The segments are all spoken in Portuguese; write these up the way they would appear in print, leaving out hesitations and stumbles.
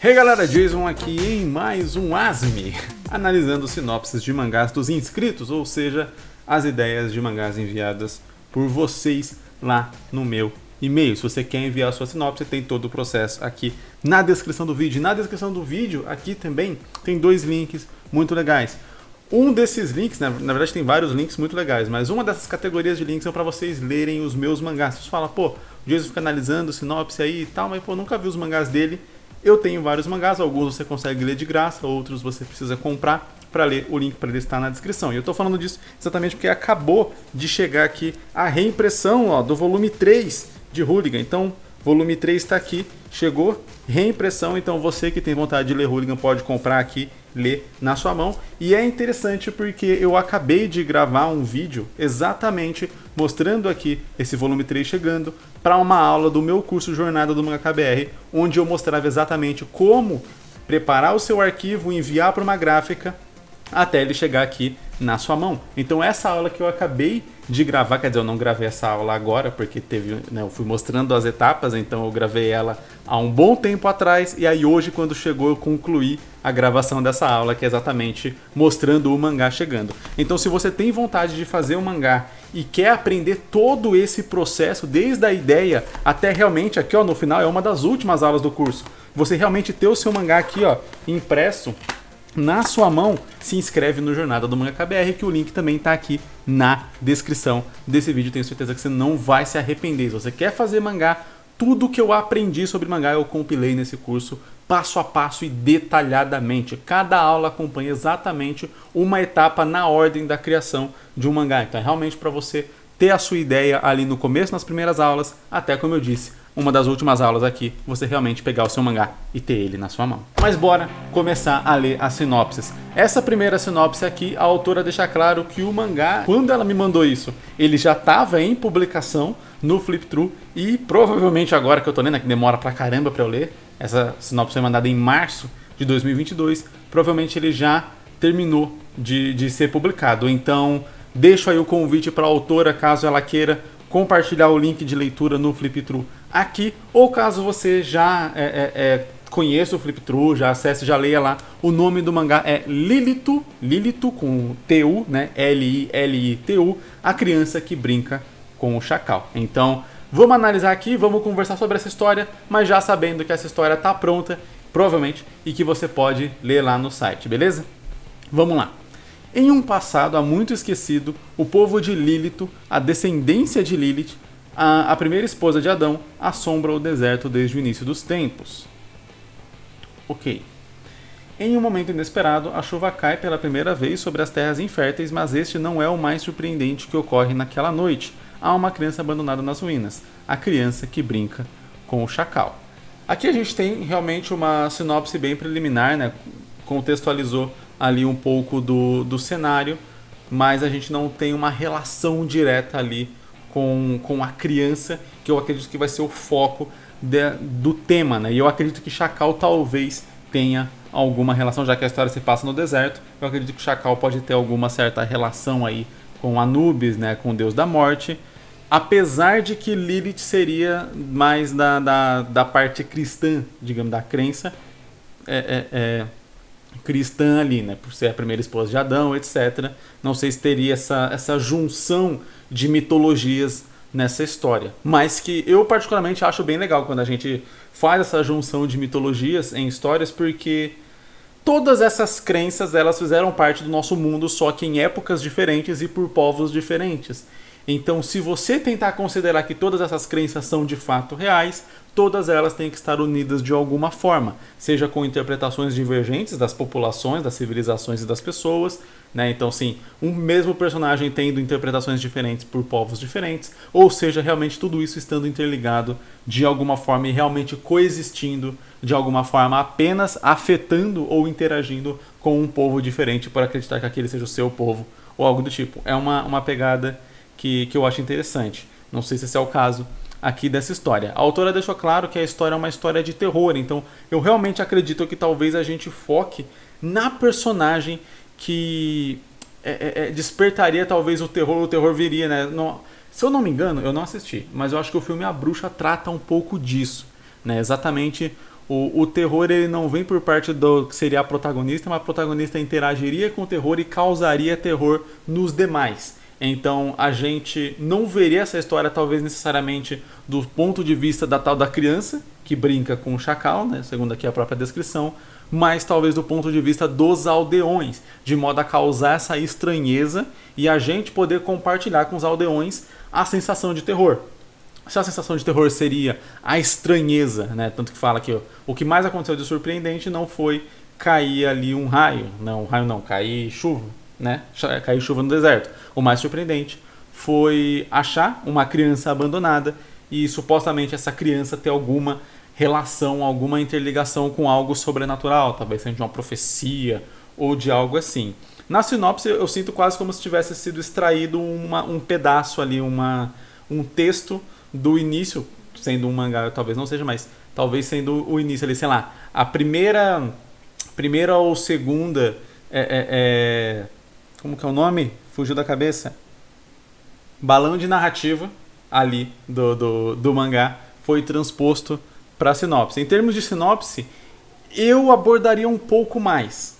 Hey galera, Jason aqui em mais um ASME, analisando sinopses de mangás dos inscritos, ou seja, as ideias de mangás enviadas por vocês lá no meu e-mail. Se você quer enviar a sua sinopse, tem todo o processo aqui na descrição do vídeo. Na descrição do vídeo, aqui também, tem dois links muito legais. Um desses links, na verdade tem vários links muito legais, mas uma dessas categorias de links são para vocês lerem os meus mangás. Você fala, pô, o Jason fica analisando sinopse aí e tal, mas pô, nunca vi os mangás dele. Eu tenho vários mangás, alguns você consegue ler de graça, outros você precisa comprar para ler. O link para ele está na descrição. E eu estou falando disso exatamente porque acabou de chegar aqui a reimpressão do volume 3 de Hooligan. Então, volume 3 está aqui, chegou, reimpressão. Então, você que tem vontade de ler Hooligan pode comprar aqui, ler na sua mão. E é interessante porque eu acabei de gravar um vídeo exatamente mostrando aqui esse volume 3 chegando para uma aula do meu curso Jornada do Mangaka BR, onde eu mostrava exatamente como preparar o seu arquivo, enviar para uma gráfica até ele chegar aqui na sua mão. Então essa aula que eu acabei de gravar, quer dizer, eu não gravei essa aula agora porque teve, né, eu fui mostrando as etapas, então eu gravei ela há um bom tempo atrás e aí hoje quando chegou eu concluí a gravação dessa aula, que é exatamente mostrando o mangá chegando. Então se você tem vontade de fazer um mangá e quer aprender todo esse processo, desde a ideia até realmente aqui ó, no final é uma das últimas aulas do curso, você realmente ter o seu mangá aqui ó, impresso na sua mão, se inscreve no Jornada do Mangaka BR, que o link também está aqui na descrição desse vídeo. Tenho certeza que você não vai se arrepender. Se você quer fazer mangá, tudo que eu aprendi sobre mangá eu compilei nesse curso passo a passo e detalhadamente. Cada aula acompanha exatamente uma etapa na ordem da criação de um mangá. Então é realmente para você ter a sua ideia ali no começo, nas primeiras aulas, até como eu disse, uma das últimas aulas aqui, você realmente pegar o seu mangá e ter ele na sua mão. Mas bora começar a ler as sinopses. Essa primeira sinopse aqui, a autora deixa claro que o mangá, quando ela me mandou isso, ele já estava em publicação no Flip-Thru e provavelmente agora que eu tô lendo, que demora pra caramba pra eu ler, essa sinopse foi mandada em março de 2022, provavelmente ele já terminou de ser publicado. Então, deixo aí o convite para a autora, caso ela queira compartilhar o link de leitura no Flip-Thru aqui, ou caso você já conheça o Flip-Thru, já acesse, já leia lá, o nome do mangá é Lilitu com T-U, né? L-I-L-I-T-U, a criança que brinca com o chacal. Então, vamos analisar aqui, vamos conversar sobre essa história, mas já sabendo que essa história está pronta, provavelmente, e que você pode ler lá no site, beleza? Vamos lá. Em um passado há muito esquecido, o povo de Lilith, a descendência de Lilith, a primeira esposa de Adão, assombra o deserto desde o início dos tempos. Ok. Em um momento inesperado, a chuva cai pela primeira vez sobre as terras inférteis, mas este não é o mais surpreendente que ocorre naquela noite. Há uma criança abandonada nas ruínas, a criança que brinca com o chacal. Aqui a gente tem realmente uma sinopse bem preliminar, né? Contextualizou ali um pouco do cenário, mas a gente não tem uma relação direta ali com a criança, que eu acredito que vai ser o foco do tema, né? E eu acredito que Chacal talvez tenha alguma relação, já que a história se passa no deserto, eu acredito que Chacal pode ter alguma certa relação aí com Anubis, né? Com o deus da morte, apesar de que Lilith seria mais da parte cristã, digamos, da crença, cristã ali, né? Por ser a primeira esposa de Adão, etc. Não sei se teria essa junção de mitologias nessa história. Mas que eu particularmente acho bem legal quando a gente faz essa junção de mitologias em histórias, porque todas essas crenças, elas fizeram parte do nosso mundo, só que em épocas diferentes e por povos diferentes. Então, se você tentar considerar que todas essas crenças são de fato reais, todas elas têm que estar unidas de alguma forma, seja com interpretações divergentes das populações, das civilizações e das pessoas, né? Então, sim, um mesmo personagem tendo interpretações diferentes por povos diferentes, ou seja, realmente tudo isso estando interligado de alguma forma e realmente coexistindo de alguma forma, apenas afetando ou interagindo com um povo diferente por acreditar que aquele seja o seu povo ou algo do tipo. É uma pegada que eu acho interessante. Não sei se esse é o caso aqui dessa história. A autora deixou claro que a história é uma história de terror, então eu realmente acredito que talvez a gente foque na personagem que despertaria talvez o terror viria, né? Se eu não me engano, eu não assisti, mas eu acho que o filme A Bruxa trata um pouco disso, né? Exatamente O terror ele não vem por parte do que seria a protagonista, mas a protagonista interagiria com o terror e causaria terror nos demais. Então a gente não veria essa história talvez necessariamente do ponto de vista da tal da criança que brinca com o chacal, né, segundo aqui a própria descrição, mas talvez do ponto de vista dos aldeões, de modo a causar essa estranheza e a gente poder compartilhar com os aldeões a sensação de terror. Se a sensação de terror seria a estranheza, né, tanto que fala que o que mais aconteceu de surpreendente não foi cair ali um raio, cair chuva, né, cair chuva no deserto. O mais surpreendente foi achar uma criança abandonada e supostamente essa criança ter alguma relação, alguma interligação com algo sobrenatural, talvez seja de uma profecia ou de algo assim. Na sinopse eu sinto quase como se tivesse sido extraído um pedaço ali, um texto do início, sendo um mangá, talvez não seja, mas talvez sendo o início ali, sei lá, a primeira ou segunda, como que é o nome? Fugiu da cabeça. Balão de narrativa ali do mangá foi transposto para a sinopse. Em termos de sinopse, eu abordaria um pouco mais.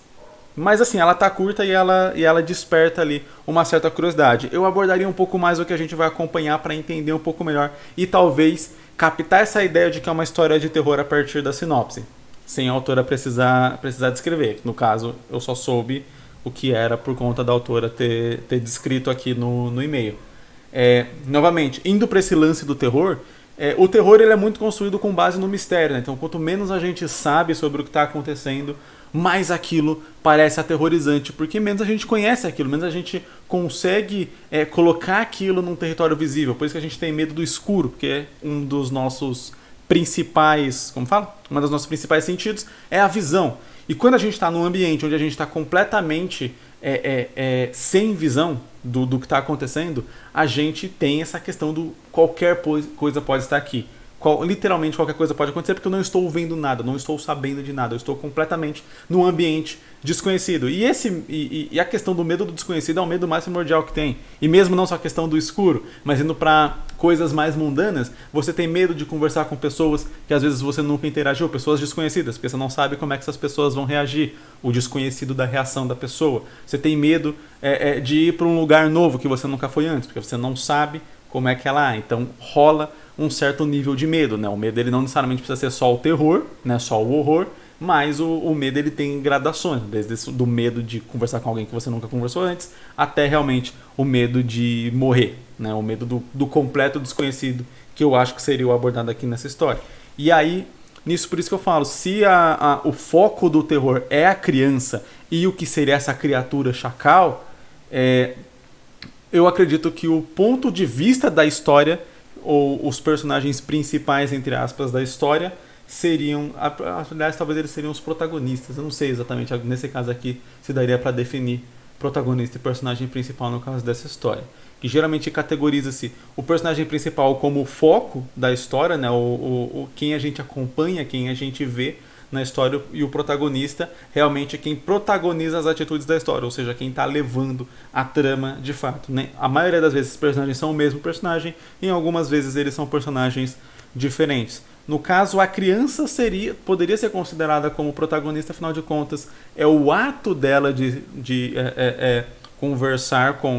Mas assim, ela tá curta e ela desperta ali uma certa curiosidade. Eu abordaria um pouco mais o que a gente vai acompanhar para entender um pouco melhor e talvez captar essa ideia de que é uma história de terror a partir da sinopse, sem a autora precisar descrever. No caso, eu só soube o que era por conta da autora ter descrito aqui no e-mail. Novamente, indo para esse lance do terror, o terror ele é muito construído com base no mistério, né? Então quanto menos a gente sabe sobre o que está acontecendo, mais aquilo parece aterrorizante, porque menos a gente conhece aquilo, menos a gente consegue colocar aquilo num território visível. Por isso que a gente tem medo do escuro, porque é um dos nossos principais, como fala? Um dos nossos principais sentidos é a visão. E quando a gente está num ambiente onde a gente está completamente sem visão do que está acontecendo, a gente tem essa questão do qualquer coisa pode estar aqui. Literalmente qualquer coisa pode acontecer porque eu não estou vendo nada, não estou sabendo de nada, eu estou completamente num ambiente desconhecido. E a questão do medo do desconhecido é o medo mais primordial que tem. E mesmo não só a questão do escuro, mas indo para coisas mais mundanas, você tem medo de conversar com pessoas que às vezes você nunca interagiu, pessoas desconhecidas, porque você não sabe como é que essas pessoas vão reagir, o desconhecido da reação da pessoa. Você tem medo de ir para um lugar novo que você nunca foi antes, porque você não sabe como é que ela é. Então rola um certo nível de medo, né? O medo ele não necessariamente precisa ser só o terror, né? Só o horror, mas o medo ele tem gradações, desde do medo de conversar com alguém que você nunca conversou antes, até realmente o medo de morrer, né? O medo do completo desconhecido, que eu acho que seria o abordado aqui nessa história. E aí, nisso por isso que eu falo, se o foco do terror é a criança e o que seria essa criatura chacal, eu acredito que o ponto de vista da história, ou os personagens principais, entre aspas, da história, seriam, aliás, talvez eles seriam os protagonistas. Eu não sei exatamente, nesse caso aqui, se daria para definir protagonista e personagem principal no caso dessa história. Que geralmente categoriza-se o personagem principal como o foco da história, né? Quem a gente acompanha, quem a gente vê na história, e o protagonista realmente é quem protagoniza as atitudes da história, ou seja, quem está levando a trama de fato, né? A maioria das vezes os personagens são o mesmo personagem, e em algumas vezes eles são personagens diferentes. No caso, a criança poderia ser considerada como protagonista, afinal de contas, é o ato dela de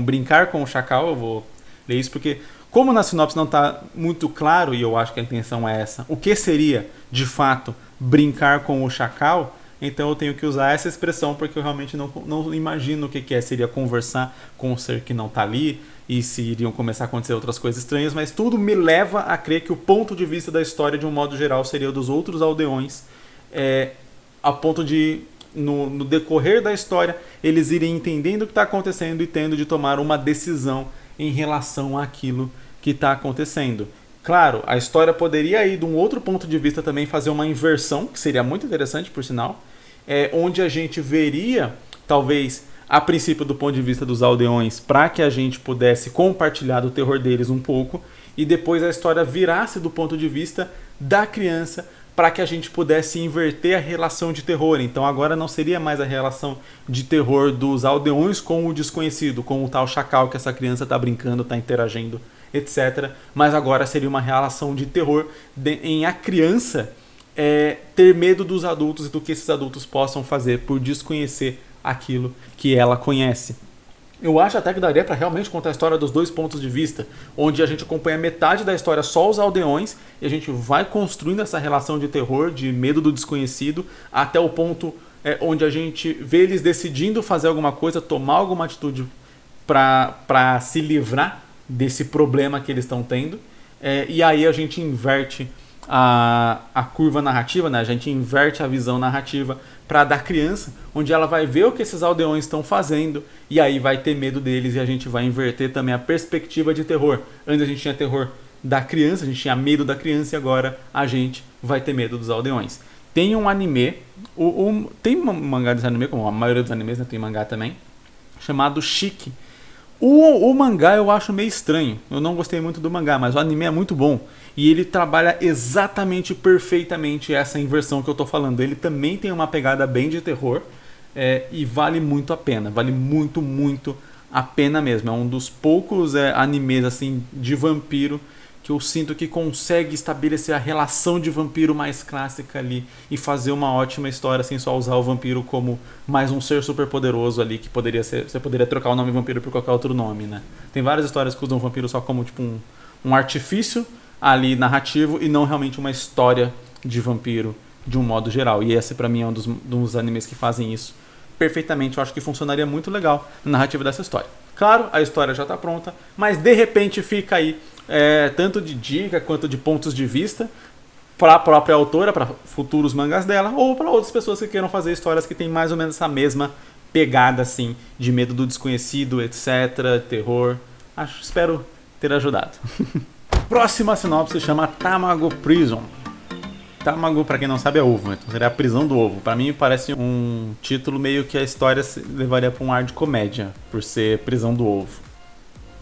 brincar com o chacal. Eu vou ler isso porque, como na sinopse não está muito claro, e eu acho que a intenção é essa, o que seria, de fato, brincar com o chacal, então eu tenho que usar essa expressão porque eu realmente não imagino o que seria conversar com um ser que não está ali e se iriam começar a acontecer outras coisas estranhas, mas tudo me leva a crer que o ponto de vista da história, de um modo geral, seria o dos outros aldeões, a ponto de, no decorrer da história, eles irem entendendo o que está acontecendo e tendo de tomar uma decisão em relação àquilo que está acontecendo. Claro, a história poderia ir de um outro ponto de vista também, fazer uma inversão, que seria muito interessante, por sinal, onde a gente veria, talvez, a princípio do ponto de vista dos aldeões, para que a gente pudesse compartilhar do terror deles um pouco, e depois a história virasse do ponto de vista da criança, para que a gente pudesse inverter a relação de terror. Então agora não seria mais a relação de terror dos aldeões com o desconhecido, com o tal chacal que essa criança está brincando, está interagindo, etc. Mas agora seria uma relação de terror em a criança ter medo dos adultos e do que esses adultos possam fazer por desconhecer aquilo que ela conhece. Eu acho até que daria para realmente contar a história dos dois pontos de vista, onde a gente acompanha metade da história só os aldeões e a gente vai construindo essa relação de terror, de medo do desconhecido, até o ponto onde a gente vê eles decidindo fazer alguma coisa, tomar alguma atitude para se livrar desse problema que eles estão tendo. E aí a gente inverte a curva narrativa, né? A gente inverte a visão narrativa para dar criança, onde ela vai ver o que esses aldeões estão fazendo e aí vai ter medo deles, e a gente vai inverter também a perspectiva de terror. Antes a gente tinha terror da criança, a gente tinha medo da criança, e agora a gente vai ter medo dos aldeões. Tem um anime, tem um mangá desse anime, como a maioria dos animes, né? Tem mangá também, chamado Chique. O mangá eu acho meio estranho, eu não gostei muito do mangá, mas o anime é muito bom. E ele trabalha exatamente, perfeitamente essa inversão que eu tô falando. Ele também tem uma pegada bem de terror, e vale muito a pena, vale muito, muito a pena mesmo. É um dos poucos animes assim, de vampiro que eu sinto que consegue estabelecer a relação de vampiro mais clássica ali e fazer uma ótima história sem só usar o vampiro como mais um ser super poderoso ali, que poderia ser, você poderia trocar o nome vampiro por qualquer outro nome, né? Tem várias histórias que usam o vampiro só como tipo um artifício ali narrativo e não realmente uma história de vampiro de um modo geral. E esse pra mim é um dos animes que fazem isso perfeitamente. Eu acho que funcionaria muito legal na narrativa dessa história. Claro, a história já está pronta, mas de repente fica aí tanto de dica quanto de pontos de vista para a própria autora, para futuros mangás dela, ou para outras pessoas que queiram fazer histórias que tem mais ou menos essa mesma pegada assim, de medo do desconhecido, etc, terror. Espero ter ajudado. Próxima sinopse chama Tamago Prison. Tamago, pra quem não sabe, é ovo, então seria a prisão do ovo. Pra mim parece um título meio que a história levaria pra um ar de comédia, por ser prisão do ovo.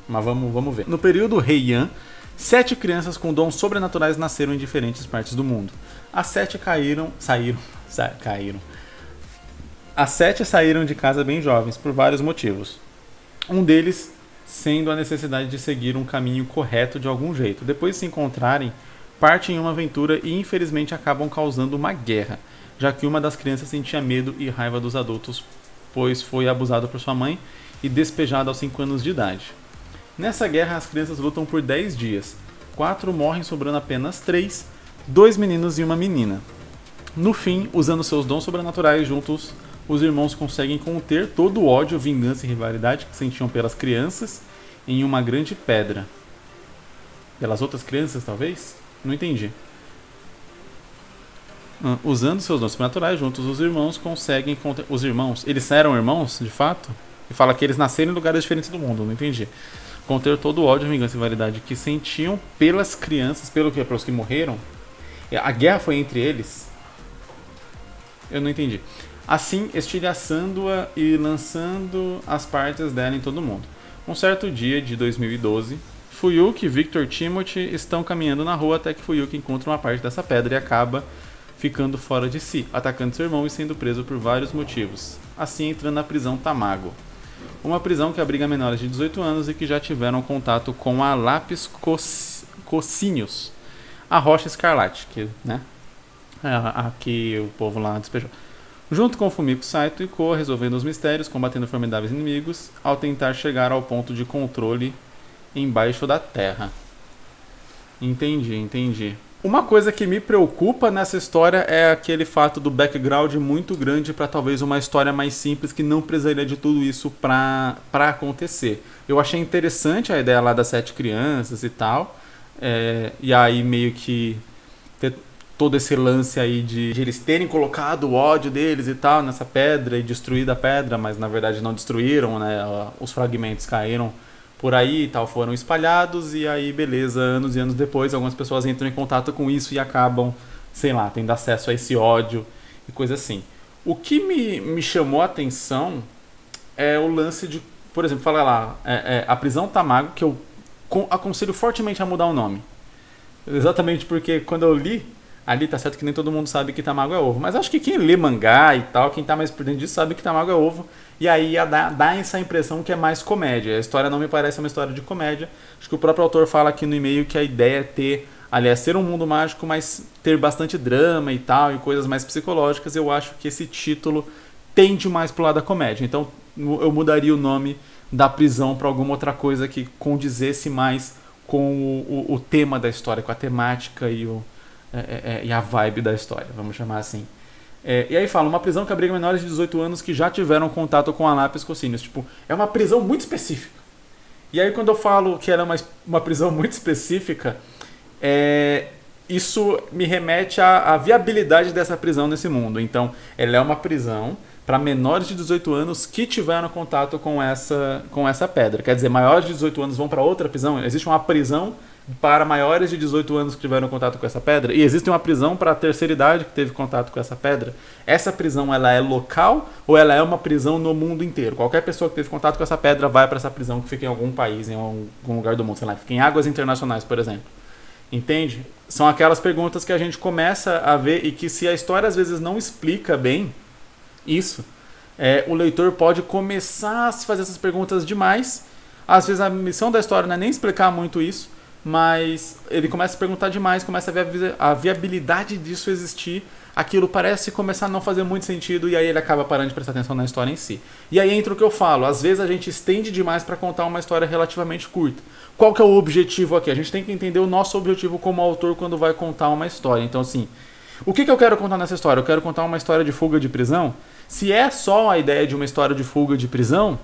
Mas vamos ver. No período Heian, 7 crianças com dons sobrenaturais nasceram em diferentes partes do mundo. As 7 caíram. As 7 saíram de casa bem jovens, por vários motivos. Um deles sendo a necessidade de seguir um caminho correto de algum jeito. Depois de se encontrarem, partem em uma aventura e infelizmente acabam causando uma guerra, já que uma das crianças sentia medo e raiva dos adultos, pois foi abusada por sua mãe e despejada aos 5 anos de idade. Nessa guerra, as crianças lutam por 10 dias. 4 morrem, sobrando apenas 3, 2 meninos e uma menina. No fim, usando seus dons sobrenaturais juntos, os irmãos conseguem conter todo o ódio, vingança e rivalidade que sentiam pelas crianças em uma grande pedra. Pelas outras crianças, talvez? Não entendi. Usando seus dons sobrenaturais juntos, os irmãos conseguem conter... Os irmãos? Eles eram irmãos, de fato? E fala que eles nasceram em lugares diferentes do mundo, não entendi. Conter todo o ódio, vingança e rivalidade que sentiam pelas crianças, pelos que morreram. A guerra foi entre eles? Eu não entendi. Assim, estilhaçando-a e lançando as partes dela em todo mundo. Um certo dia de 2012, Fuyuki e Victor Timothy estão caminhando na rua até que Fuyuki encontra uma parte dessa pedra e acaba ficando fora de si, atacando seu irmão e sendo preso por vários motivos. Assim, entrando na prisão Tamago. Uma prisão que abriga menores de 18 anos e que já tiveram contato com a Lapis Cossinius, a rocha escarlate, que, né, que o povo lá despejou. Junto com Fumiko Saito e Ko, resolvendo os mistérios, combatendo formidáveis inimigos, ao tentar chegar ao ponto de controle embaixo da terra. Entendi. Uma coisa que me preocupa nessa história é aquele fato do background muito grande para talvez uma história mais simples que não precisaria de tudo isso para acontecer. Eu achei interessante a ideia lá das 7 crianças e tal, e aí meio que ter todo esse lance aí de eles terem colocado o ódio deles e tal nessa pedra e destruído a pedra, mas na verdade não destruíram, né? Os fragmentos caíram por aí e tal, foram espalhados, e aí beleza, anos e anos depois algumas pessoas entram em contato com isso e acabam, sei lá, tendo acesso a esse ódio e coisa assim. O que me chamou a atenção é o lance de, por exemplo, fala lá, a prisão Tamago, que eu aconselho fortemente a mudar o nome. Exatamente porque quando eu li, ali tá certo que nem todo mundo sabe que Tamago é ovo, mas acho que quem lê mangá e tal, quem tá mais por dentro disso sabe que Tamago é ovo, e aí dá essa impressão que é mais comédia. A história não me parece uma história de comédia. Acho que o próprio autor fala aqui no e-mail que a ideia é ter aliás, ser um mundo mágico, mas ter bastante drama e tal, e coisas mais psicológicas, eu acho que esse título tende mais pro lado da comédia. Então eu mudaria o nome da prisão para alguma outra coisa que condizesse mais com o tema da história, com a temática e a vibe da história, vamos chamar assim. E aí fala, uma prisão que abriga menores de 18 anos que já tiveram contato com a lápis cossíneos. Tipo, é uma prisão muito específica. E aí quando eu falo que ela é uma prisão muito específica, isso me remete à viabilidade dessa prisão nesse mundo. Então, ela é uma prisão para menores de 18 anos que tiveram contato com essa pedra. Quer dizer, maiores de 18 anos vão para outra prisão? Existe uma prisão para maiores de 18 anos que tiveram contato com essa pedra? E existe uma prisão para a terceira idade que teve contato com essa pedra? Essa prisão, ela é local ou ela é uma prisão no mundo inteiro? Qualquer pessoa que teve contato com essa pedra vai para essa prisão que fica em algum país, em algum lugar do mundo, sei lá, fica em águas internacionais, por exemplo. Entende? São aquelas perguntas que a gente começa a ver e que, se a história às vezes não explica bem isso, o leitor pode começar a se fazer essas perguntas demais. Às vezes a missão da história não é nem explicar muito isso, mas ele começa a perguntar demais, começa a ver a viabilidade disso existir. Aquilo parece começar a não fazer muito sentido e aí ele acaba parando de prestar atenção na história em si. E aí entra o que eu falo, às vezes a gente estende demais para contar uma história relativamente curta. Qual que é o objetivo aqui? A gente tem que entender o nosso objetivo como autor quando vai contar uma história. Então assim, o que eu quero contar nessa história? Eu quero contar uma história de fuga de prisão? Se é só a ideia de uma história de fuga de prisão,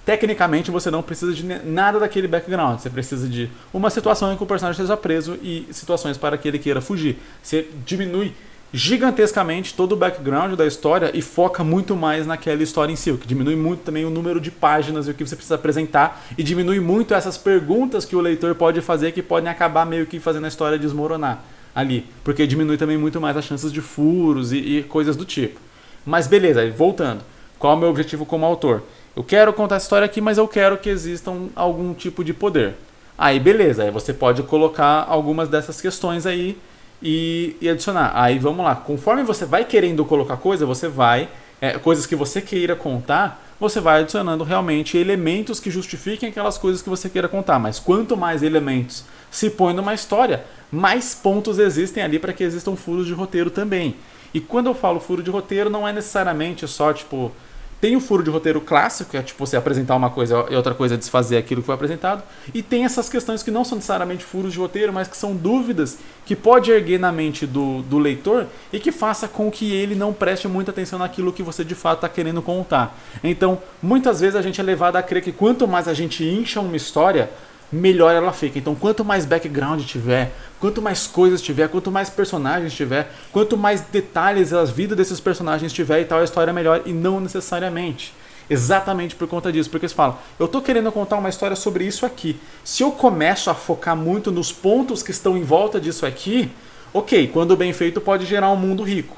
tecnicamente você não precisa de nada daquele background. Você precisa de uma situação em que o personagem esteja preso e situações para que ele queira fugir. Você diminui gigantescamente todo o background da história e foca muito mais naquela história em si, o que diminui muito também o número de páginas e o que você precisa apresentar, e diminui muito essas perguntas que o leitor pode fazer que podem acabar meio que fazendo a história desmoronar ali, porque diminui também muito mais as chances de furos e coisas do tipo. Mas beleza, aí voltando, qual é o meu objetivo como autor? Eu quero contar essa história aqui, mas eu quero que existam algum tipo de poder. Aí beleza, aí você pode colocar algumas dessas questões aí e adicionar. Aí vamos lá, conforme você vai querendo colocar coisa, você vai, coisas que você queira contar, você vai adicionando realmente elementos que justifiquem aquelas coisas que você queira contar. Mas quanto mais elementos se põe numa história, mais pontos existem ali para que existam furos de roteiro também. E quando eu falo furo de roteiro, não é necessariamente só, tipo, tem o furo de roteiro clássico, que é tipo você apresentar uma coisa e outra coisa é desfazer aquilo que foi apresentado, e tem essas questões que não são necessariamente furos de roteiro, mas que são dúvidas que pode erguer na mente do leitor e que faça com que ele não preste muita atenção naquilo que você de fato está querendo contar. Então, muitas vezes a gente é levado a crer que quanto mais a gente incha uma história, melhor ela fica. Então, quanto mais background tiver, quanto mais coisas tiver, quanto mais personagens tiver, quanto mais detalhes a vida desses personagens tiver e tal, a história é melhor, e não necessariamente. Exatamente por conta disso, porque você fala, eu tô querendo contar uma história sobre isso aqui. Se eu começo a focar muito nos pontos que estão em volta disso aqui, ok, quando bem feito pode gerar um mundo rico.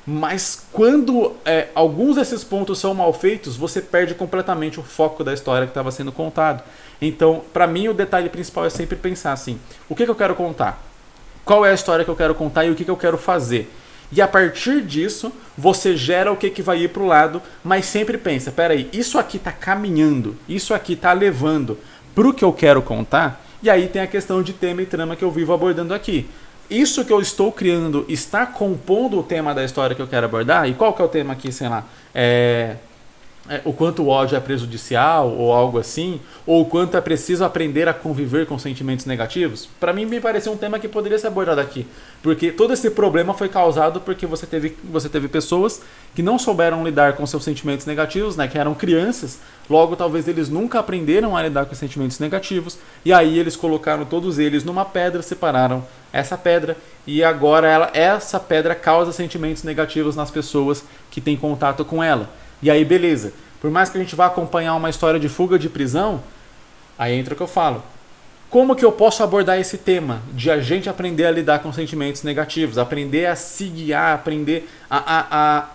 Mas quando alguns desses pontos são mal feitos, você perde completamente o foco da história que estava sendo contado. Então, para mim, o detalhe principal é sempre pensar assim, o que eu quero contar? Qual é a história que eu quero contar e o que eu quero fazer? E a partir disso, você gera o que vai ir para o lado, mas sempre pensa, peraí, isso aqui está caminhando, isso aqui está levando para o que eu quero contar? E aí tem a questão de tema e trama que eu vivo abordando aqui. Isso que eu estou criando está compondo o tema da história que eu quero abordar? E qual que é o tema aqui, sei lá? O quanto o ódio é prejudicial ou algo assim? Ou o quanto é preciso aprender a conviver com sentimentos negativos? Para mim, me pareceu um tema que poderia ser abordado aqui. Porque todo esse problema foi causado porque você teve pessoas que não souberam lidar com seus sentimentos negativos, né? Que eram crianças. Logo, talvez eles nunca aprenderam a lidar com sentimentos negativos. E aí eles colocaram todos eles numa pedra, separaram essa pedra. E agora essa pedra causa sentimentos negativos nas pessoas que têm contato com ela. E aí, beleza. Por mais que a gente vá acompanhar uma história de fuga de prisão, aí entra o que eu falo. Como que eu posso abordar esse tema de a gente aprender a lidar com sentimentos negativos, aprender a se guiar, aprender a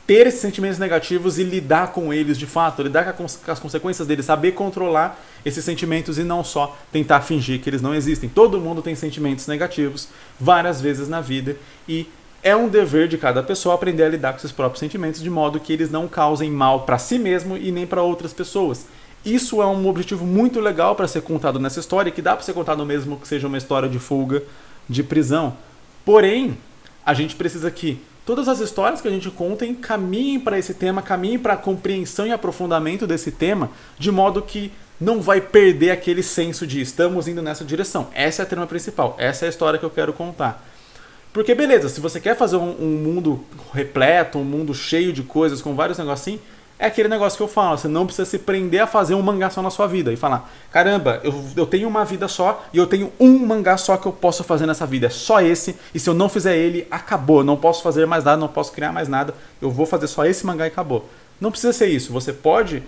ter esses sentimentos negativos e lidar com eles de fato, lidar com as consequências deles, saber controlar esses sentimentos e não só tentar fingir que eles não existem. Todo mundo tem sentimentos negativos várias vezes na vida e é um dever de cada pessoa aprender a lidar com seus próprios sentimentos de modo que eles não causem mal para si mesmo e nem para outras pessoas. Isso é um objetivo muito legal para ser contado nessa história, que dá para ser contado mesmo que seja uma história de fuga, de prisão. Porém, a gente precisa que todas as histórias que a gente conta caminhem para esse tema, caminhem para a compreensão e aprofundamento desse tema, de modo que não vai perder aquele senso de estamos indo nessa direção. Essa é a trama principal, essa é a história que eu quero contar. Porque beleza, se você quer fazer um mundo repleto, um mundo cheio de coisas, com vários negocinhos, é aquele negócio que eu falo, você não precisa se prender a fazer um mangá só na sua vida e falar, caramba, eu tenho uma vida só e eu tenho um mangá só que eu posso fazer nessa vida, é só esse, e se eu não fizer ele, acabou, eu não posso fazer mais nada, não posso criar mais nada, eu vou fazer só esse mangá e acabou. Não precisa ser isso, você pode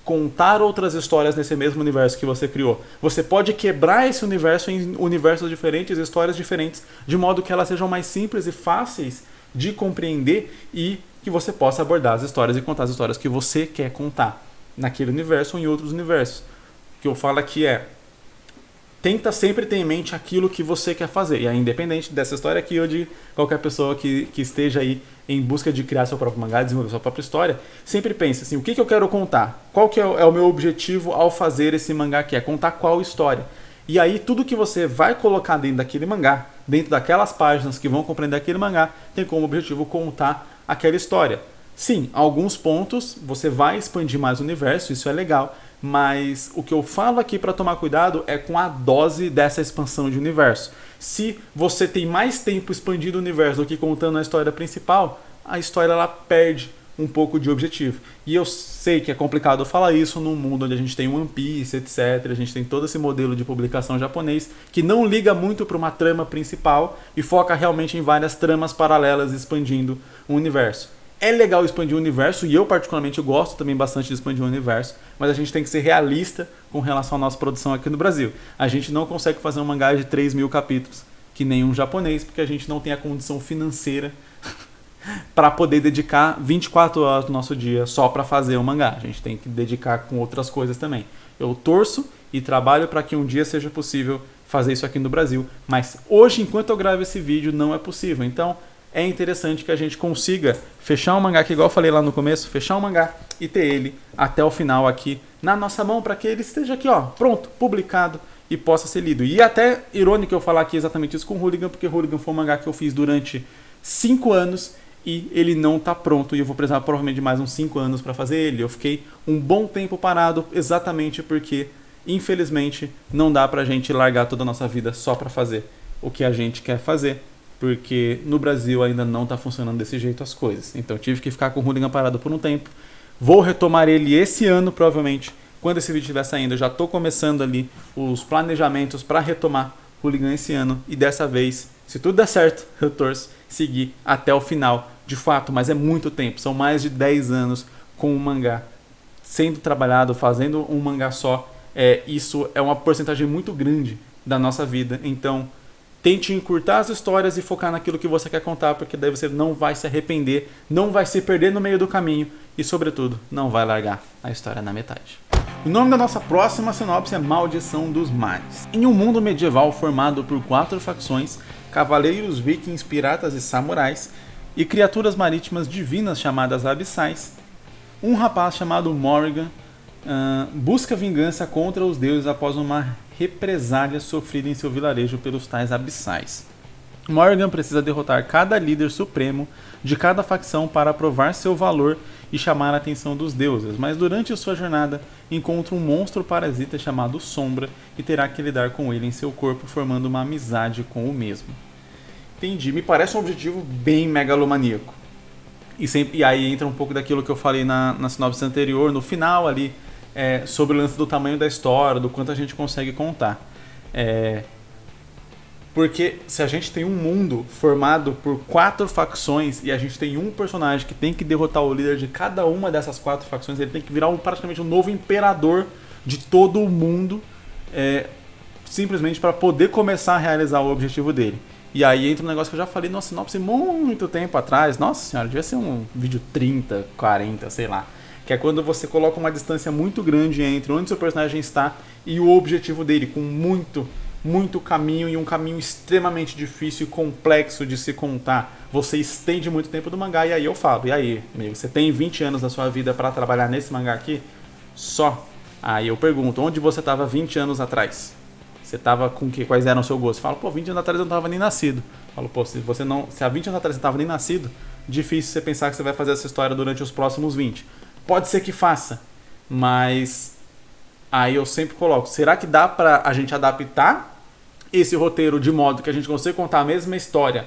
contar outras histórias nesse mesmo universo que você criou. Você pode quebrar esse universo em universos diferentes, histórias diferentes, de modo que elas sejam mais simples e fáceis de compreender e que você possa abordar as histórias e contar as histórias que você quer contar naquele universo ou em outros universos. O que eu falo aqui é, tenta sempre ter em mente aquilo que você quer fazer. E aí, independente dessa história aqui ou de qualquer pessoa que esteja aí em busca de criar seu próprio mangá, desenvolver sua própria história, sempre pense assim, o que eu quero contar? Qual que é o meu objetivo ao fazer esse mangá aqui? É contar qual história? E aí tudo que você vai colocar dentro daquele mangá, dentro daquelas páginas que vão compreender aquele mangá, tem como objetivo contar aquela história. Sim, alguns pontos você vai expandir mais o universo, isso é legal, mas o que eu falo aqui para tomar cuidado é com a dose dessa expansão de universo. Se você tem mais tempo expandindo o universo do que contando a história principal, a história ela perde um pouco de objetivo. E eu sei que é complicado falar isso num mundo onde a gente tem One Piece, etc. A gente tem todo esse modelo de publicação japonês que não liga muito para uma trama principal e foca realmente em várias tramas paralelas expandindo o universo. É legal expandir o universo e eu particularmente gosto também bastante de expandir o universo, mas a gente tem que ser realista com relação à nossa produção aqui no Brasil. A gente não consegue fazer um mangá de 3.000 capítulos, que nem um japonês, porque a gente não tem a condição financeira para poder dedicar 24 horas do nosso dia só para fazer o mangá. A gente tem que dedicar com outras coisas também. Eu torço e trabalho para que um dia seja possível fazer isso aqui no Brasil, mas hoje, enquanto eu gravo esse vídeo, não é possível. Então, é interessante que a gente consiga fechar um mangá, que igual eu falei lá no começo, fechar um mangá e ter ele até o final aqui na nossa mão, para que ele esteja aqui, ó, pronto, publicado e possa ser lido. E até irônico eu falar aqui exatamente isso com o Hooligan, porque Hooligan foi um mangá que eu fiz durante 5 anos e ele não tá pronto, e eu vou precisar provavelmente de mais uns 5 anos para fazer ele. Eu fiquei um bom tempo parado exatamente porque, infelizmente, não dá pra gente largar toda a nossa vida só para fazer o que a gente quer fazer, porque no Brasil ainda não está funcionando desse jeito as coisas. Então tive que ficar com o Hooligan parado por um tempo. Vou retomar ele esse ano, provavelmente. Quando esse vídeo estiver saindo, eu já estou começando ali os planejamentos para retomar o Hooligan esse ano. E dessa vez, se tudo der certo, eu torço seguir até o final, de fato. Mas é muito tempo, são mais de 10 anos com o mangá sendo trabalhado, fazendo um mangá só. Isso é uma porcentagem muito grande da nossa vida. Então, tente encurtar as histórias e focar naquilo que você quer contar, porque daí você não vai se arrepender, não vai se perder no meio do caminho e, sobretudo, não vai largar a história na metade. O nome da nossa próxima sinopse é Maldição dos Mares. Em um mundo medieval formado por 4 facções, cavaleiros, vikings, piratas e samurais, e criaturas marítimas divinas chamadas abissais, um rapaz chamado Morrigan busca vingança contra os deuses após uma represália sofrida em seu vilarejo pelos tais abissais. Morrigan precisa derrotar cada líder supremo de cada facção para provar seu valor e chamar a atenção dos deuses, mas durante sua jornada encontra um monstro parasita chamado Sombra e terá que lidar com ele em seu corpo, formando uma amizade com o mesmo. Entendi, me parece um objetivo bem megalomaníaco. E aí entra um pouco daquilo que eu falei na sinopse anterior, no final ali, sobre o lance do tamanho da história, do quanto a gente consegue contar. Porque se a gente tem um mundo formado por 4 facções e a gente tem um personagem que tem que derrotar o líder de cada uma dessas 4 facções, ele tem que virar praticamente um novo imperador de todo o mundo, simplesmente para poder começar a realizar o objetivo dele. E aí entra um negócio que eu já falei na sinopse muito tempo atrás. Nossa senhora, devia ser um vídeo 30, 40, sei lá. Que é quando você coloca uma distância muito grande entre onde seu personagem está e o objetivo dele, com muito caminho e um caminho extremamente difícil e complexo de se contar. Você estende muito tempo do mangá e aí eu falo, e aí, amigo, você tem 20 anos da sua vida para trabalhar nesse mangá aqui? Só Aí eu pergunto, onde você estava 20 anos atrás? Você estava com que? Quais eram os seus gostos? Fala, pô, 20 anos atrás eu não estava nem nascido. Falo, pô, se há 20 anos atrás você não estava nem nascido, difícil você pensar que você vai fazer essa história durante os próximos 20. Pode ser que faça, mas aí eu sempre coloco, será que dá pra a gente adaptar esse roteiro de modo que a gente consiga contar a mesma história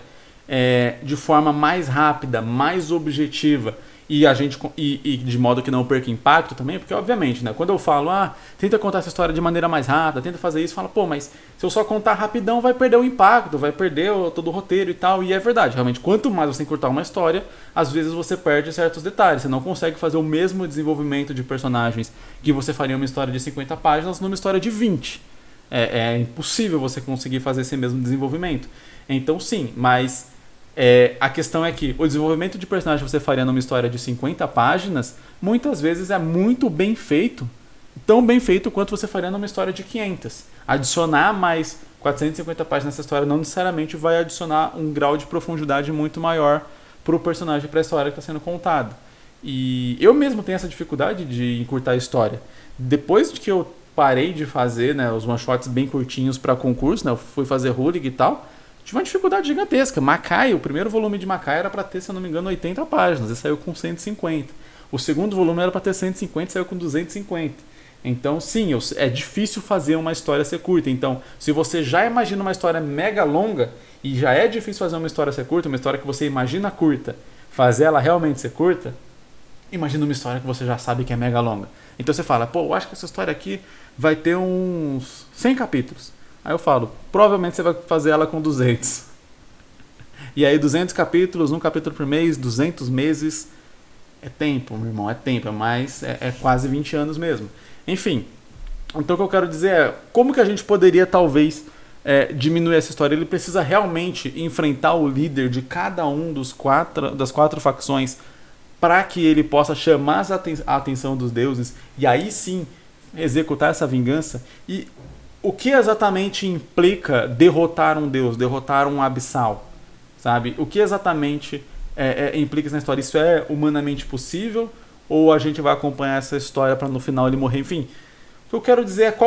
de forma mais rápida, mais objetiva e de modo que não perca impacto também? Porque obviamente, né, quando eu falo, tenta contar essa história de maneira mais rápida, tenta fazer isso, fala, pô, mas se eu só contar rapidão vai perder o impacto, vai perder todo o roteiro e tal, e é verdade, realmente, quanto mais você encurtar uma história, às vezes você perde certos detalhes, você não consegue fazer o mesmo desenvolvimento de personagens que você faria uma história de 50 páginas numa história de 20. É impossível você conseguir fazer esse mesmo desenvolvimento. Então sim, mas a questão é que o desenvolvimento de personagem que você faria numa história de 50 páginas, muitas vezes é muito bem feito, tão bem feito quanto você faria numa história de 500. Adicionar mais 450 páginas nessa história não necessariamente vai adicionar um grau de profundidade muito maior para o personagem, para a história que está sendo contada. E eu mesmo tenho essa dificuldade de encurtar a história. Depois de que eu parei de fazer, né, os one-shots bem curtinhos para concurso, né, eu fui fazer Hurling e tal, tive uma dificuldade gigantesca. Makai, o primeiro volume de Makai era para ter, se eu não me engano, 80 páginas, e saiu com 150. O segundo volume era para ter 150, saiu com 250. Então, sim, é difícil fazer uma história ser curta. Então, se você já imagina uma história mega longa, e já é difícil fazer uma história ser curta, uma história que você imagina curta, fazer ela realmente ser curta, imagina uma história que você já sabe que é mega longa. Então você fala, pô, eu acho que essa história aqui vai ter uns 100 capítulos. Aí eu falo, provavelmente você vai fazer ela com 200. E aí 200 capítulos, um capítulo por mês, 200 meses, é tempo, meu irmão, é tempo, mas é quase 20 anos mesmo. Enfim, então o que eu quero dizer é, como que a gente poderia talvez diminuir essa história? Ele precisa realmente enfrentar o líder de cada um das quatro facções para que ele possa chamar a atenção dos deuses e aí sim executar essa vingança. E o que exatamente implica derrotar um deus, derrotar um abissal, sabe? O que exatamente implica essa história? Isso é humanamente possível? Ou a gente vai acompanhar essa história para no final ele morrer? Enfim, o que eu quero dizer é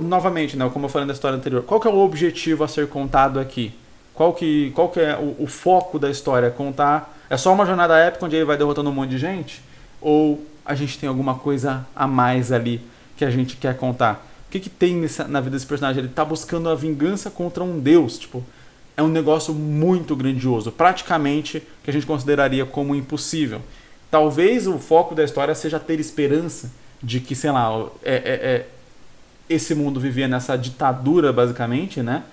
novamente, né, como eu falei na história anterior, qual que é o objetivo a ser contado aqui? Qual que é o foco da história? Contar... É só uma jornada épica onde ele vai derrotando um monte de gente? Ou a gente tem alguma coisa a mais ali que a gente quer contar? O que tem na vida desse personagem? Ele está buscando a vingança contra um deus. Tipo, é um negócio muito grandioso. Praticamente que a gente consideraria como impossível. Talvez o foco da história seja ter esperança de que, sei lá, esse mundo vivia nessa ditadura, basicamente, né?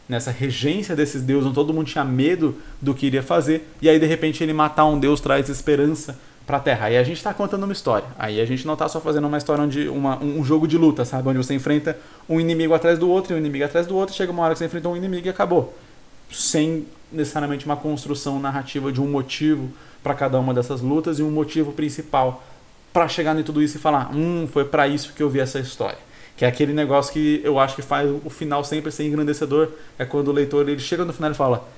Nessa regência desses deuses, onde todo mundo tinha medo do que iria fazer, e aí de repente ele matar um deus traz esperança pra Terra. Aí a gente tá contando uma história. Aí a gente não tá só fazendo uma história onde um jogo de luta, sabe? Onde você enfrenta um inimigo atrás do outro, e um inimigo atrás do outro, chega uma hora que você enfrenta um inimigo e acabou. Sem necessariamente uma construção narrativa de um motivo para cada uma dessas lutas e um motivo principal para chegar em tudo isso e falar, foi para isso que eu vi essa história. Que é aquele negócio que eu acho que faz o final sempre ser engrandecedor. É quando o leitor ele chega no final e fala,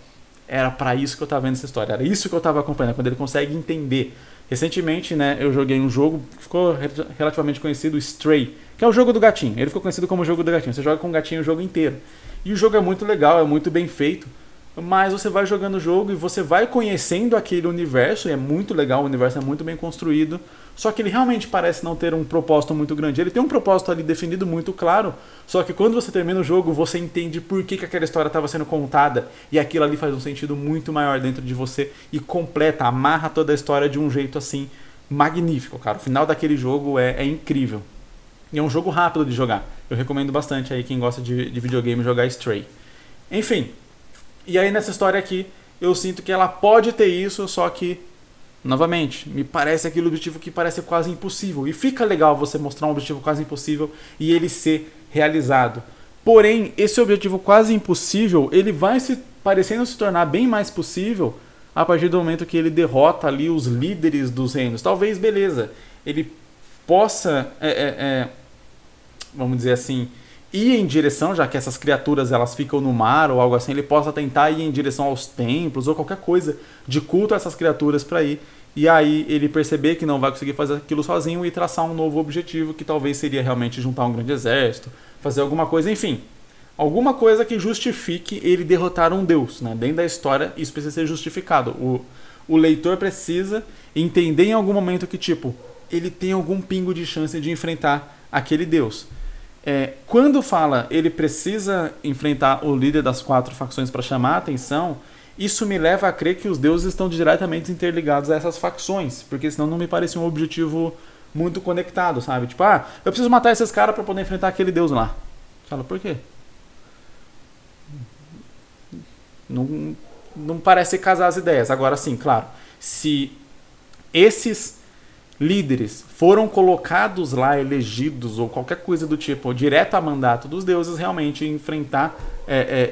era para isso que eu estava vendo essa história, era isso que eu estava acompanhando, quando ele consegue entender. Recentemente, né, eu joguei um jogo que ficou relativamente conhecido, Stray, que é o jogo do gatinho. Ele ficou conhecido como o jogo do gatinho. Você joga com o gatinho o jogo inteiro. E o jogo é muito legal, é muito bem feito. Mas você vai jogando o jogo e você vai conhecendo aquele universo, e é muito legal, o universo é muito bem construído, só que ele realmente parece não ter um propósito muito grande. Ele tem um propósito ali definido muito claro, só que quando você termina o jogo, você entende por que aquela história estava sendo contada, e aquilo ali faz um sentido muito maior dentro de você, e completa, amarra toda a história de um jeito assim, magnífico, cara. O final daquele jogo é incrível. E é um jogo rápido de jogar. Eu recomendo bastante aí quem gosta de videogame jogar Stray. Enfim... E aí nessa história aqui, eu sinto que ela pode ter isso, só que, novamente, me parece aquele objetivo que parece quase impossível. E fica legal você mostrar um objetivo quase impossível e ele ser realizado. Porém, esse objetivo quase impossível, ele vai parecendo se tornar bem mais possível a partir do momento que ele derrota ali os líderes dos reinos. Talvez, beleza, ele possa, vamos dizer assim... ir em direção, já que essas criaturas elas ficam no mar ou algo assim, ele possa tentar ir em direção aos templos ou qualquer coisa de culto a essas criaturas para ir e aí ele perceber que não vai conseguir fazer aquilo sozinho e traçar um novo objetivo, que talvez seria realmente juntar um grande exército, fazer alguma coisa, enfim. Alguma coisa que justifique ele derrotar um deus, né? Dentro da história, isso precisa ser justificado. O leitor precisa entender em algum momento que, tipo, ele tem algum pingo de chance de enfrentar aquele deus. Quando fala ele precisa enfrentar o líder das 4 facções para chamar a atenção, isso me leva a crer que os deuses estão diretamente interligados a essas facções, porque senão não me parecia um objetivo muito conectado, sabe? Tipo, eu preciso matar esses caras para poder enfrentar aquele deus lá. Fala, por quê? Não parece casar as ideias. Agora sim, claro, se esses líderes foram colocados lá, elegidos ou qualquer coisa do tipo, direto a mandato dos deuses, realmente enfrentar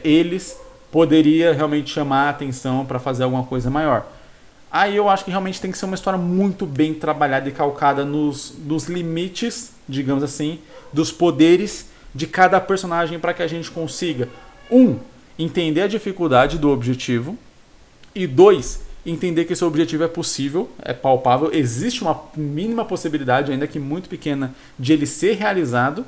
eles poderia realmente chamar a atenção para fazer alguma coisa maior. Aí eu acho que realmente tem que ser uma história muito bem trabalhada e calcada nos limites, digamos assim, dos poderes de cada personagem, para que a gente consiga, entender a dificuldade do objetivo, e 2, entender que esse objetivo é possível, é palpável, existe uma mínima possibilidade, ainda que muito pequena, de ele ser realizado,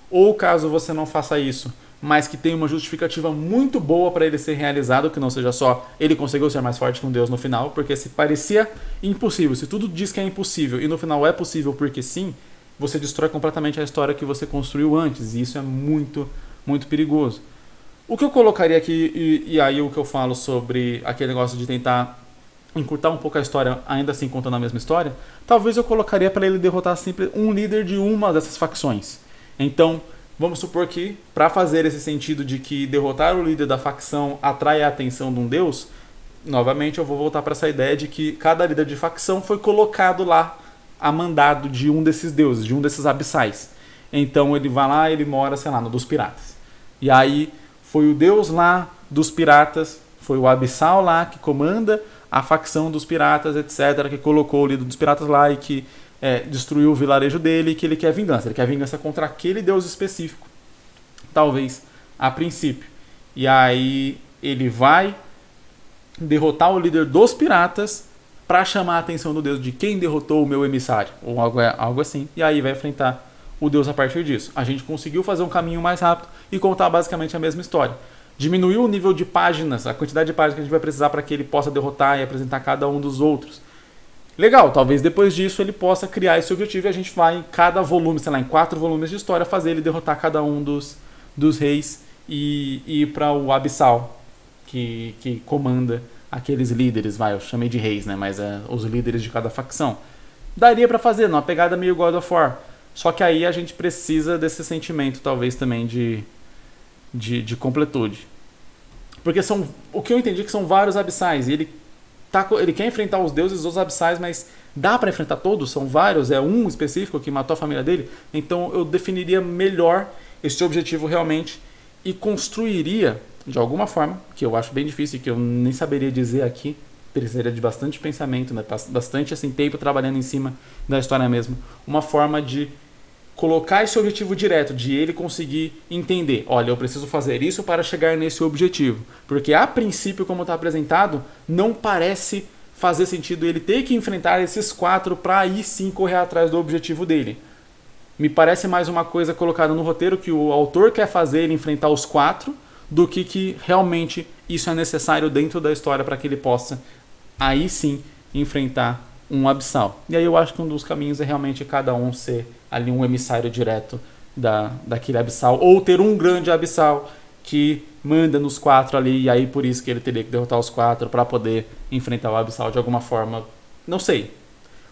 ou caso você não faça isso, mas que tenha uma justificativa muito boa para ele ser realizado, que não seja só ele conseguiu ser mais forte que um deus no final, porque se parecia impossível, se tudo diz que é impossível e no final é possível porque sim, você destrói completamente a história que você construiu antes, e isso é muito, muito perigoso. O que eu colocaria aqui, e aí o que eu falo sobre aquele negócio de tentar encurtar um pouco a história, ainda assim contando a mesma história, talvez eu colocaria para ele derrotar sempre um líder de uma dessas facções. Então, vamos supor que, para fazer esse sentido de que derrotar o líder da facção atrai a atenção de um deus, novamente eu vou voltar para essa ideia de que cada líder de facção foi colocado lá a mandado de um desses deuses, de um desses abissais. Então ele vai lá, ele mora, sei lá, no dos piratas. E aí foi o deus lá dos piratas, foi o abissal lá que comanda a facção dos piratas, etc., que colocou o líder dos piratas lá e que destruiu o vilarejo dele, e que ele quer vingança. Ele quer vingança contra aquele deus específico, talvez, a princípio. E aí ele vai derrotar o líder dos piratas para chamar a atenção do deus de quem derrotou o meu emissário, ou algo assim. E aí vai enfrentar o deus a partir disso. A gente conseguiu fazer um caminho mais rápido e contar basicamente a mesma história. Diminuiu o nível de páginas, a quantidade de páginas que a gente vai precisar para que ele possa derrotar e apresentar cada um dos outros. Legal, talvez depois disso ele possa criar esse objetivo e a gente vai em cada volume, sei lá, em 4 volumes de história, fazer ele derrotar cada um dos reis e ir para o abissal que comanda aqueles líderes, eu chamei de reis, né, mas os líderes de cada facção. Daria para fazer, numa pegada meio God of War, só que aí a gente precisa desse sentimento talvez também de completude. Porque o que eu entendi é que são vários abissais, e ele quer enfrentar os deuses dos abissais, mas dá para enfrentar todos? São vários? É um específico que matou a família dele? Então eu definiria melhor esse objetivo realmente e construiria, de alguma forma, que eu acho bem difícil e que eu nem saberia dizer aqui, precisaria de bastante pensamento, né? Bastante assim, tempo trabalhando em cima da história mesmo, uma forma de colocar esse objetivo direto, de ele conseguir entender, olha, eu preciso fazer isso para chegar nesse objetivo. Porque a princípio, como está apresentado, não parece fazer sentido ele ter que enfrentar esses 4 para aí sim correr atrás do objetivo dele. Me parece mais uma coisa colocada no roteiro que o autor quer fazer ele enfrentar os 4 do que realmente isso é necessário dentro da história para que ele possa aí sim enfrentar um abissal. E aí eu acho que um dos caminhos é realmente cada um ser ali um emissário direto daquele abissal, ou ter um grande abissal que manda nos 4 ali, e aí por isso que ele teria que derrotar os 4 para poder enfrentar o abissal de alguma forma, não sei.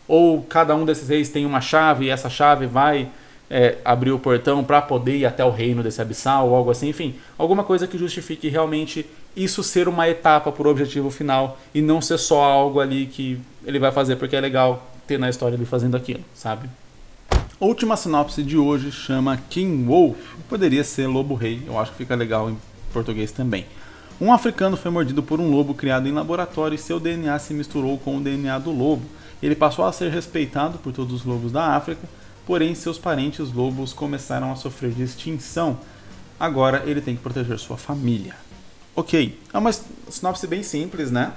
Ou cada um desses reis tem uma chave e essa chave vai abrir o portão para poder ir até o reino desse abissal ou algo assim, enfim, alguma coisa que justifique realmente isso ser uma etapa para o objetivo final e não ser só algo ali que ele vai fazer porque é legal ter na história ele fazendo aquilo, sabe? A última sinopse de hoje chama King Wolf, poderia ser Lobo Rei, eu acho que fica legal em português também. Um africano foi mordido por um lobo criado em laboratório e seu DNA se misturou com o DNA do lobo. Ele passou a ser respeitado por todos os lobos da África, porém seus parentes lobos começaram a sofrer de extinção. Agora ele tem que proteger sua família. Ok, é uma sinopse bem simples, né?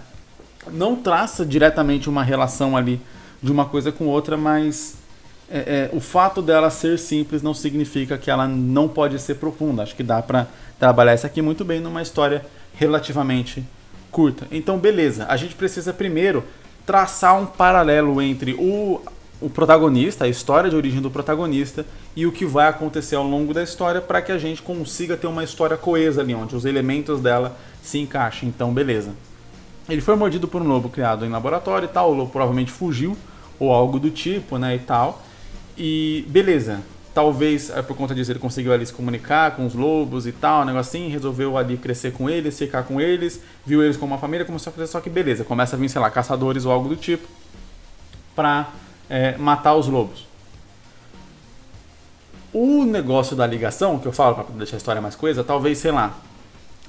não traça diretamente uma relação ali de uma coisa com outra, mas o fato dela ser simples não significa que ela não pode ser profunda. Acho que dá pra trabalhar isso aqui muito bem numa história relativamente curta. Então, beleza, a gente precisa primeiro traçar um paralelo entre o protagonista, a história de origem do protagonista e o que vai acontecer ao longo da história para que a gente consiga ter uma história coesa ali, onde os elementos dela se encaixem. Então, beleza. Ele foi mordido por um lobo criado em laboratório e tal, o lobo provavelmente fugiu, ou algo do tipo, né, e tal. E beleza, talvez por conta disso ele conseguiu ali se comunicar com os lobos e tal, um negocinho, resolveu ali crescer com eles, ficar com eles, viu eles como uma família, começou a fazer, só que beleza, começa a vir, sei lá, caçadores ou algo do tipo, pra matar os lobos. O negócio da ligação, que eu falo pra deixar a história mais coisa, talvez, sei lá,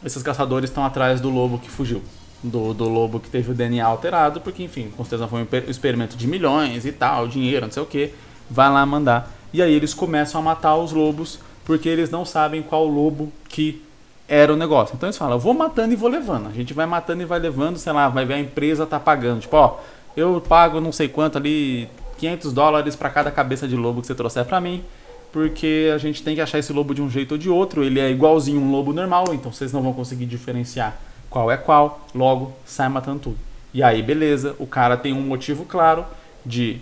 esses caçadores estão atrás do lobo que fugiu. Do lobo que teve o DNA alterado, porque, enfim, com certeza foi um experimento de milhões e tal, dinheiro, não sei o que, vai lá mandar. E aí eles começam a matar os lobos, porque eles não sabem qual lobo que era o negócio. Então eles falam, eu vou matando e vou levando. A gente vai matando e vai levando, sei lá, vai ver a empresa tá pagando. Tipo, ó, eu pago não sei quanto ali, $500 para cada cabeça de lobo que você trouxer para mim, porque a gente tem que achar esse lobo de um jeito ou de outro. Ele é igualzinho um lobo normal, então vocês não vão conseguir diferenciar qual é qual, logo sai matando tudo. E aí, beleza, o cara tem um motivo claro de,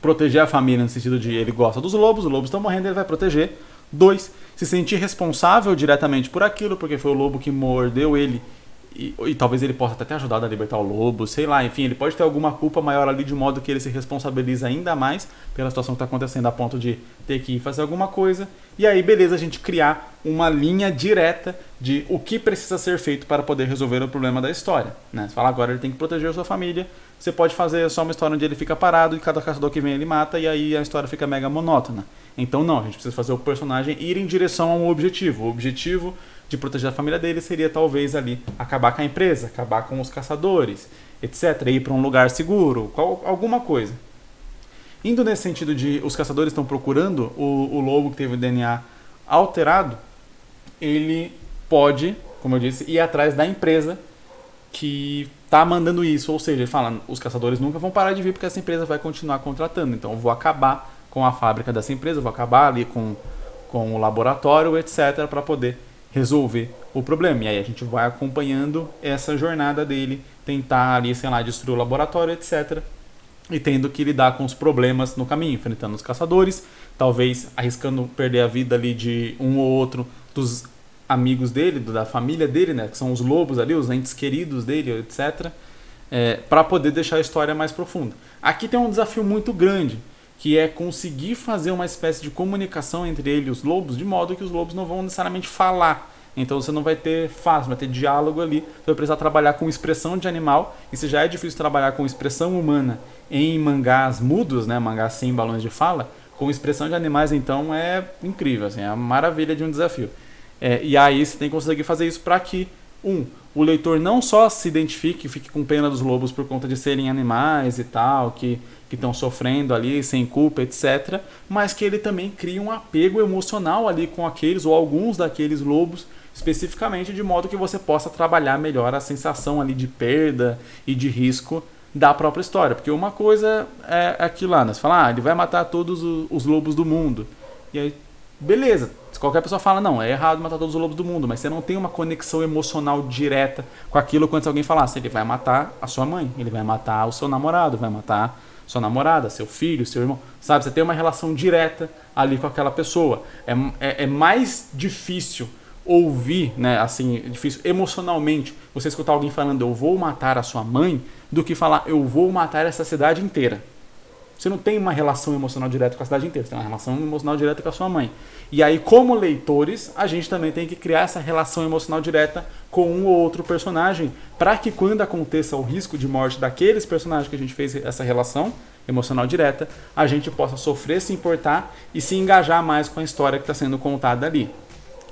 proteger a família no sentido de ele gosta dos lobos estão morrendo, ele vai proteger. 2, se sentir responsável diretamente por aquilo, porque foi o lobo que mordeu ele e talvez ele possa até ter ajudado a libertar o lobo, sei lá, enfim, ele pode ter alguma culpa maior ali de modo que ele se responsabiliza ainda mais pela situação que está acontecendo a ponto de ter que fazer alguma coisa. E aí, beleza, a gente criar uma linha direta de o que precisa ser feito para poder resolver o problema da história, né? Você fala, agora ele tem que proteger a sua família, você pode fazer só uma história onde ele fica parado e cada caçador que vem ele mata, e aí a história fica mega monótona. Então não, a gente precisa fazer o personagem ir em direção a um objetivo. O objetivo de proteger a família dele seria talvez ali acabar com a empresa, acabar com os caçadores, etc. Ir para um lugar seguro, alguma coisa. Indo nesse sentido de os caçadores estão procurando o lobo que teve o DNA alterado, ele pode, como eu disse, ir atrás da empresa que está mandando isso. Ou seja, ele fala, os caçadores nunca vão parar de vir porque essa empresa vai continuar contratando. Então eu vou acabar com a fábrica dessa empresa, vou acabar ali com o laboratório, etc. para poder resolver o problema. E aí a gente vai acompanhando essa jornada dele, tentar ali, sei lá, destruir o laboratório, etc. E tendo que lidar com os problemas no caminho, enfrentando os caçadores, talvez arriscando perder a vida ali de um ou outro dos amigos dele, da família dele, né, que são os lobos ali, os entes queridos dele, etc. Para poder deixar a história mais profunda. Aqui tem um desafio muito grande, que é conseguir fazer uma espécie de comunicação entre ele e os lobos, de modo que os lobos não vão necessariamente falar. Então você não vai ter vai ter diálogo ali, você vai precisar trabalhar com expressão de animal, e se já é difícil trabalhar com expressão humana em mangás mudos, né, mangás sem balões de fala, com expressão de animais então é incrível, assim, é uma maravilha de um desafio. E aí você tem que conseguir fazer isso para que, o leitor não só se identifique, fique com pena dos lobos por conta de serem animais e tal, que estão sofrendo ali sem culpa, etc. Mas que ele também crie um apego emocional ali com aqueles ou alguns daqueles lobos, especificamente de modo que você possa trabalhar melhor a sensação ali de perda e de risco da própria história. Porque uma coisa é aquilo lá, né? Você fala, ele vai matar todos os lobos do mundo. E aí, beleza. Qualquer pessoa fala, não, é errado matar todos os lobos do mundo, mas você não tem uma conexão emocional direta com aquilo quando alguém falasse, ele vai matar a sua mãe, ele vai matar o seu namorado, vai matar sua namorada, seu filho, seu irmão, sabe? Você tem uma relação direta ali com aquela pessoa. É mais difícil ouvir, né, assim, difícil emocionalmente você escutar alguém falando, eu vou matar a sua mãe, do que falar, eu vou matar essa cidade inteira. Você não tem uma relação emocional direta com a cidade inteira, você tem uma relação emocional direta com a sua mãe. E aí, como leitores, a gente também tem que criar essa relação emocional direta com um ou outro personagem, para que quando aconteça o risco de morte daqueles personagens que a gente fez essa relação emocional direta, a gente possa sofrer, se importar e se engajar mais com a história que está sendo contada ali.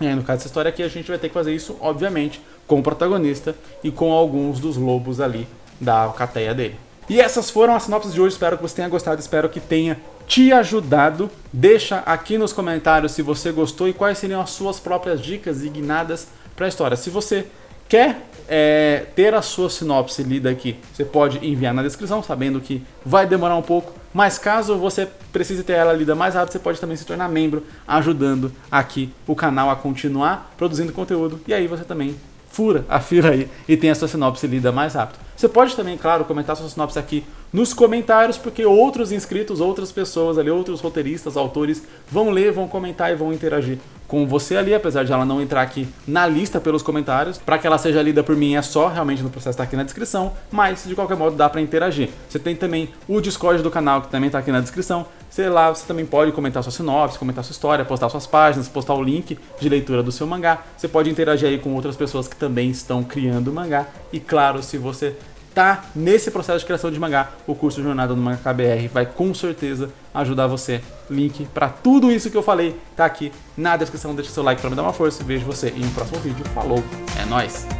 E aí, no caso dessa história aqui, a gente vai ter que fazer isso, obviamente, com o protagonista e com alguns dos lobos ali da alcateia dele. E essas foram as sinopses de hoje, espero que você tenha gostado, espero que tenha te ajudado. Deixa aqui nos comentários se você gostou e quais seriam as suas próprias dicas e guinadas para a história. Se você quer ter a sua sinopse lida aqui, você pode enviar na descrição, sabendo que vai demorar um pouco, mas caso você precise ter ela lida mais rápido, você pode também se tornar membro, ajudando aqui o canal a continuar produzindo conteúdo, e aí você também fura a fila aí e tem a sua sinopse lida mais rápido. Você pode também, claro, comentar sua sinopse aqui nos comentários, porque outros inscritos, outras pessoas ali, outros roteiristas, autores, vão ler, vão comentar e vão interagir com você ali, apesar de ela não entrar aqui na lista pelos comentários. Para que ela seja lida por mim é só realmente no processo tá aqui na descrição, mas de qualquer modo dá para interagir. Você tem também o Discord do canal, que também tá aqui na descrição. Sei lá, você também pode comentar sua sinopse, comentar sua história, postar suas páginas, postar o link de leitura do seu mangá. Você pode interagir aí com outras pessoas que também estão criando mangá. E claro, se você tá nesse processo de criação de mangá, o curso Jornada do Mangaka BR vai com certeza ajudar você. Link para tudo isso que eu falei tá aqui na descrição. Deixa seu like para me dar uma força e vejo você em um próximo vídeo. Falou, é nóis!